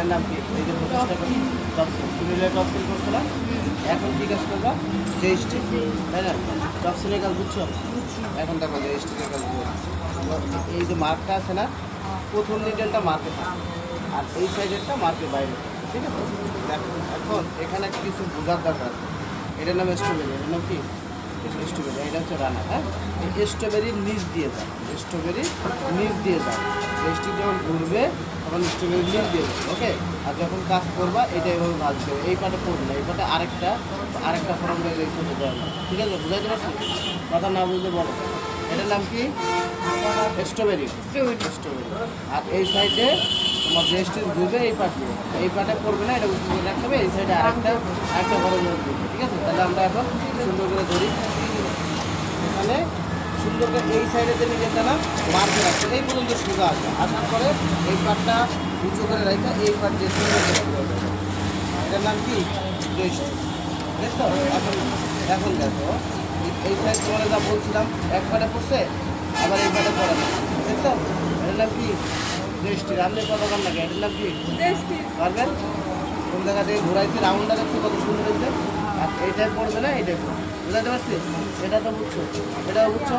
এটার নাম কি? এই যে 25 টাকা টপসিল, তুমি টপসিল করছো না? এখন কি কাজ করবা? জিএসটি, তাই না? টপসিলের কাজ বুঝছো? এখন দেখো জিএসটির কাজ বুঝছো। এই যে মার্কটা আছে না, প্রথম নিডেলটা মার্কে থাকে আর এই সাইডেরটা মার্কের বাইরে, ঠিক আছে? দেখো এখন এখানে কিছু বোঝার দরকার আছে। এটার নাম স্ট্রবেরি, এটার নাম কি? স্ট্রবেরি। এটা হচ্ছে রানা, হ্যাঁ? এই স্ট্রবেরির নিচ দিয়ে যায়, স্ট্রবেরির নিচ দিয়ে যায়। জিএসটি যখন ঘুরবে তখন স্ট্রবেরির নিচ দিয়ে যাবে, ওকে? আর যখন কাজ করবা এটা এভাবে ভাজবে, এই পাটে পড়বে না, এই পাটে আরেকটা ফর্ম রয়ে গেছে, ঠিক আছে? বুঝাইতে পারছি? কথা না বুঝলে বলো। এটার নাম কি? Strawberry, strawberry. আর এই সাইডে তোমার জিএসটি ঘুরবে এই পাট দিয়ে, এই পাটে পড়বে না, এটা উঁচু করে রাখতে হবে। এই সাইডে আরেকটা বড় নোট দিবে, ঠিক আছে? তাহলে আমরা এখন সুন্দর করে ধরি। এখানে সুন্দর করে এই সাইডে যে নিজেরটা না মার্কে রাখতে, এই পর্যন্ত সোজা আসবে। আসার পরে এই পাটটা উঁচু করে রাখতে, এই পাট দিয়ে সুন্দর করে ঘুরাবে। এটার নাম কি? জিএসটি, দেখছো? এখন দেখো এই সাইড তোমার যা বলছিলাম, এক পাটে পড়ছে আবার এই পাটে পড়ে না, দেখছো? এটার নাম কি? জিএসটি। রান্নার কথা বল নাকি? এটার নাম কি? পারবেন? কোন জায়গা থেকে ঘুরাইছে, রাউন্ডটা দেখছো কত সুন্দর হয়েছে? আর এইটাই পড়বে না, এইটাই পড়বে। বুঝাতে পারছি? এটা তো বুঝছো, এটাও বুঝছো।